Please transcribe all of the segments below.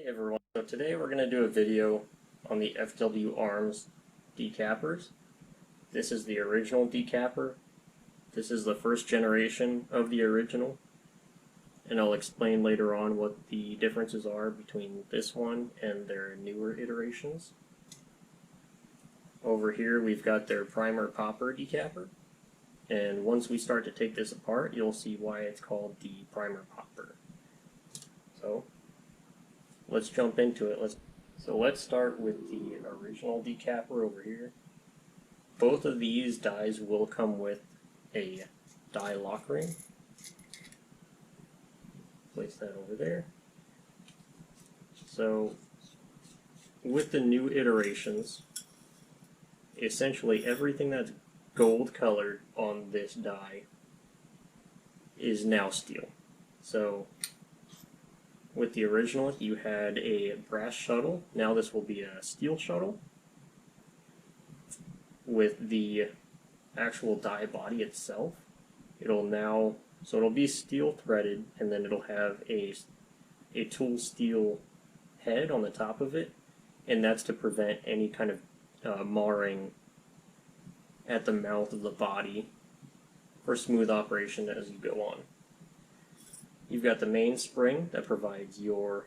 Everyone, so today we're going to do a video on the FW Arms decappers. This is the original decapper. This is the first generation of the original, and I'll explain later on what the differences are between this one and their newer iterations. Over here we've got their primer Popper Decapper, and once we start to take this apart you'll see why it's called the primer Popper. So let's jump into it. Let's start with the original decapper over here. Both of these dies will come with a die lock ring. Place that over there. So with the new iterations, essentially everything that's gold colored on this die is now steel. So with the original, you had a brass shuttle. Now this will be a steel shuttle. With the actual die body itself, it'll be steel threaded, and then it'll have a tool steel head on the top of it, and that's to prevent any kind of marring at the mouth of the body for smooth operation as you go on. You've got the main spring that provides your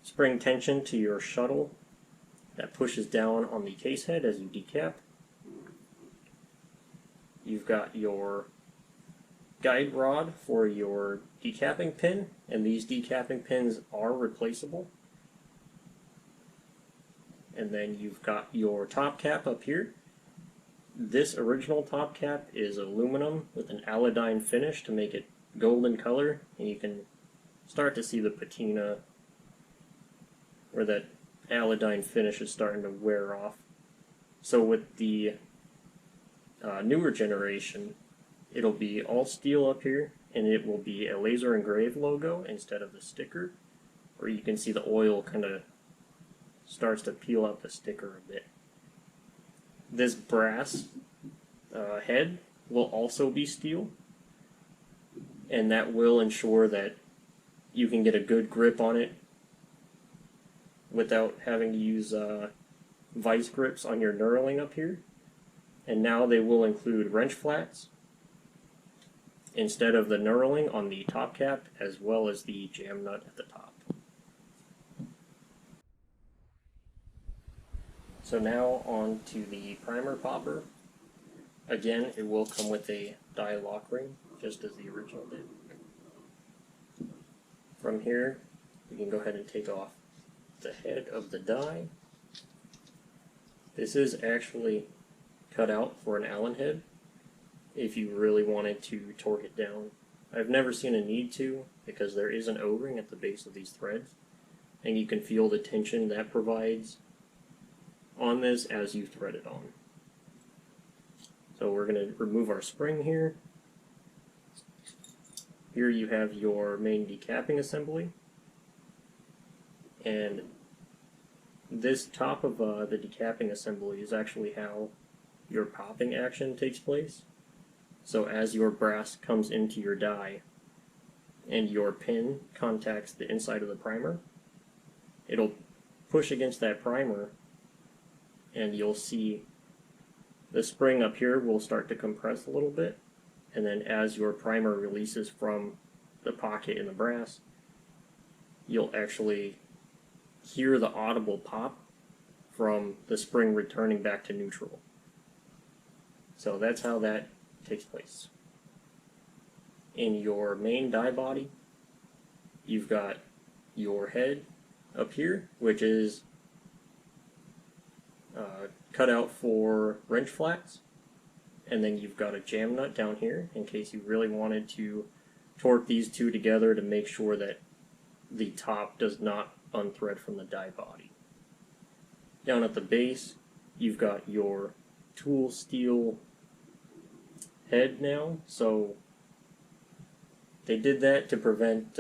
spring tension to your shuttle that pushes down on the case head as you decap. You've got your guide rod for your decapping pin, and these decapping pins are replaceable. And then you've got your top cap up here. This original top cap is aluminum with an iodine finish to make it golden color, and you can start to see the patina where that iodine finish is starting to wear off. So with the newer generation, it'll be all steel up here, and it will be a laser engraved logo instead of the sticker, where you can see the oil kind of starts to peel out the sticker a bit. This brass head will also be steel, and that will ensure that you can get a good grip on it without having to use vice grips on your knurling up here. And now they will include wrench flats instead of the knurling on the top cap, as well as the jam nut at the top. So now on to the primer popper. Again, it will come with a die lock ring, just as the original did. From here, we can go ahead and take off the head of the die. This is actually cut out for an Allen head if you really wanted to torque it down. I've never seen a need to, because there is an O-ring at the base of these threads, and you can feel the tension that provides on this as you thread it on. So we're going to remove our spring here. Here you have your main decapping assembly, and this top of the decapping assembly is actually how your popping action takes place. So as your brass comes into your die and your pin contacts the inside of the primer, it'll push against that primer, and you'll see the spring up here will start to compress a little bit, and then as your primer releases from the pocket in the brass, you'll actually hear the audible pop from the spring returning back to neutral. So that's how that takes place. In your main die body, you've got your head up here, which is cut out for wrench flats, and then you've got a jam nut down here in case you really wanted to torque these two together to make sure that the top does not unthread from the die body. Down at the base, you've got your tool steel head now, so they did that to prevent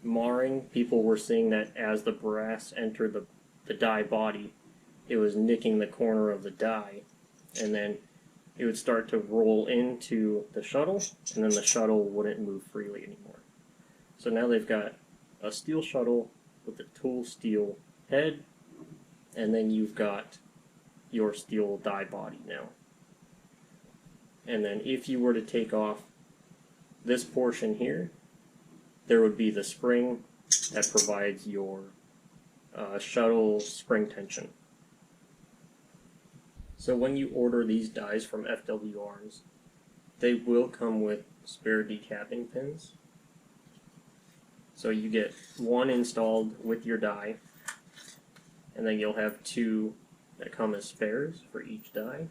marring. People were seeing that as the brass entered the die body, it was nicking the corner of the die, and then it would start to roll into the shuttle, and then the shuttle wouldn't move freely anymore. So now they've got a steel shuttle with the tool steel head, and then you've got your steel die body now. And then if you were to take off this portion here, there would be the spring that provides your shuttle spring tension. So when you order these dies from FW Arms, they will come with spare decapping pins. So you get one installed with your die, and then you'll have two that come as spares for each die.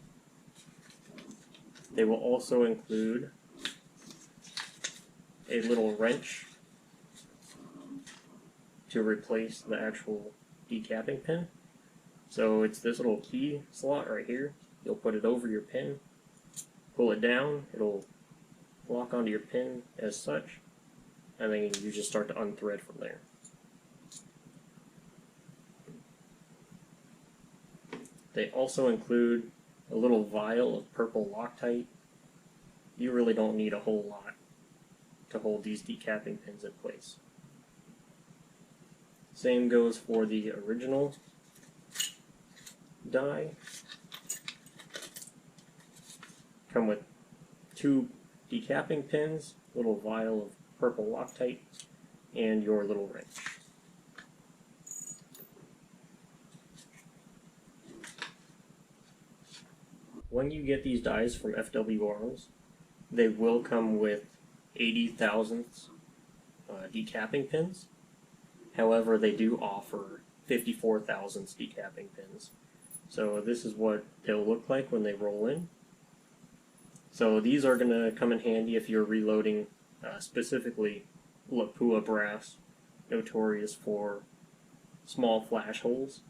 They will also include a little wrench to replace the actual decapping pin. So it's this little key slot right here. You'll put it over your pin, pull it down, it'll lock onto your pin as such, and then you just start to unthread from there. They also include a little vial of purple Loctite. You really don't need a whole lot to hold these decapping pins in place. Same goes for the original die. Come with two decapping pins, little vial of purple Loctite, and your little wrench. When you get these dies from FW Arms, they will come with 80 thousandths decapping pins. However, they do offer 54 thousandths decapping pins. So this is what they'll look like when they roll in. So these are going to come in handy if you're reloading specifically Lapua brass, notorious for small flash holes.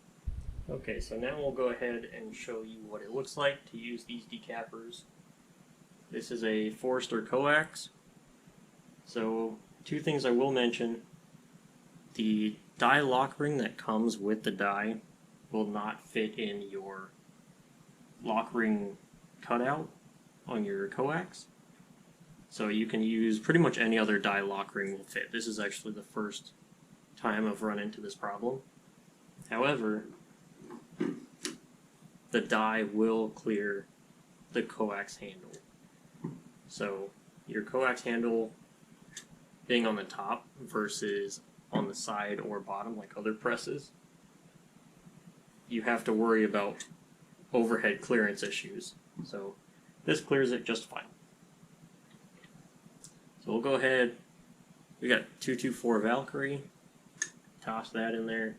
Okay, so now we'll go ahead and show you what it looks like to use these decappers. This is a Forster coax. So two things I will mention. The die lock ring that comes with the die will not fit in your lock ring cutout on your coax. So you can use pretty much any other die lock ring will fit. This is actually the first time I've run into this problem. However, the die will clear the coax handle. So your coax handle being on the top versus on the side or bottom like other presses, you have to worry about overhead clearance issues. So this clears it just fine. So we'll go ahead, we got 224 Valkyrie, toss that in there.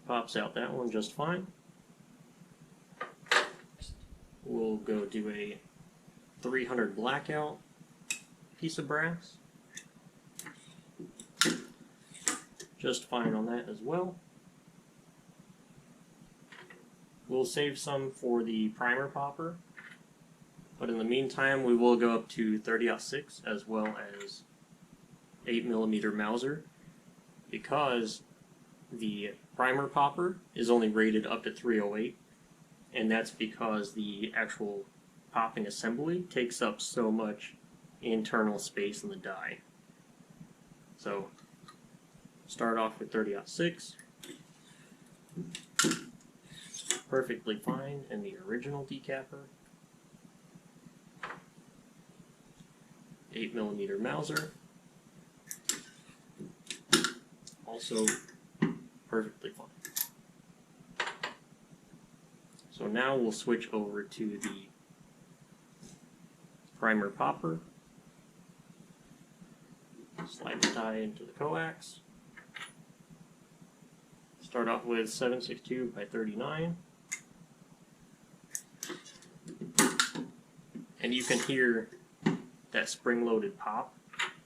Pops out that one just fine. We'll go do a 300 blackout piece of brass. Just fine on that as well. We'll save some for the primer popper, but in the meantime we will go up to 30-06 as well as 8mm Mauser, because the primer popper is only rated up to 308, and that's because the actual popping assembly takes up so much internal space in the die. So start off with 30-06, perfectly fine in the original decapper. 8mm Mauser, also perfectly fine. So now we'll switch over to the primer popper. Slide the die into the coax. Start off with 762 by 39. And you can hear that spring-loaded pop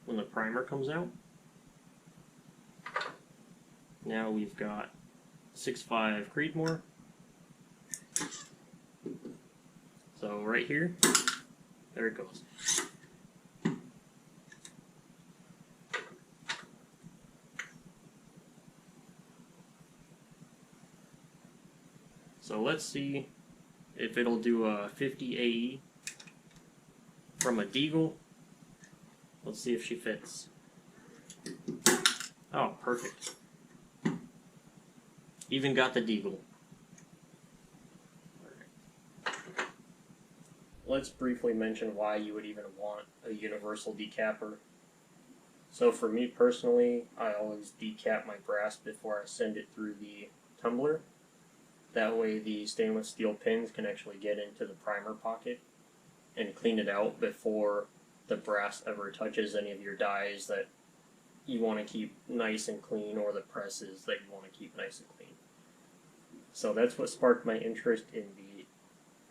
when the primer comes out. Now we've got 6.5 Creedmoor. So right here, there it goes. So let's see if it'll do a 50 AE from a Deagle. Let's see if she fits. Oh, perfect. Even got the deagle. Let's briefly mention why you would even want a universal decapper. So for me personally, I always decap my brass before I send it through the tumbler. That way the stainless steel pins can actually get into the primer pocket and clean it out before the brass ever touches any of your dies that you want to keep nice and clean, or the presses that you want to keep nice and clean. So that's what sparked my interest in the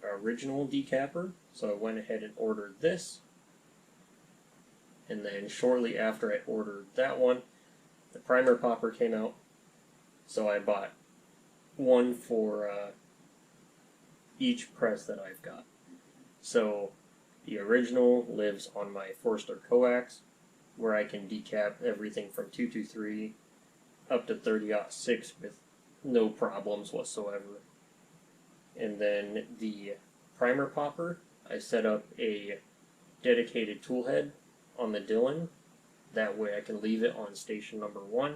original decapper. So I went ahead and ordered this, and then shortly after I ordered that one, the primer popper came out. So I bought one for each press that I've got. So the original lives on my Forster coax, where I can decap everything from 223 up to 30-06 with no problems whatsoever. And then the primer popper, I set up a dedicated tool head on the Dillon. That way I can leave it on station number 1,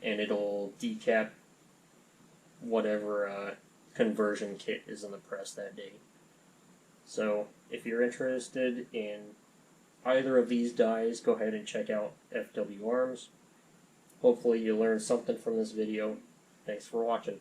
and it'll decap whatever conversion kit is in the press that day. So if you're interested in either of these dies, go ahead and check out FW Arms. Hopefully you learned something from this video. Thanks for watching.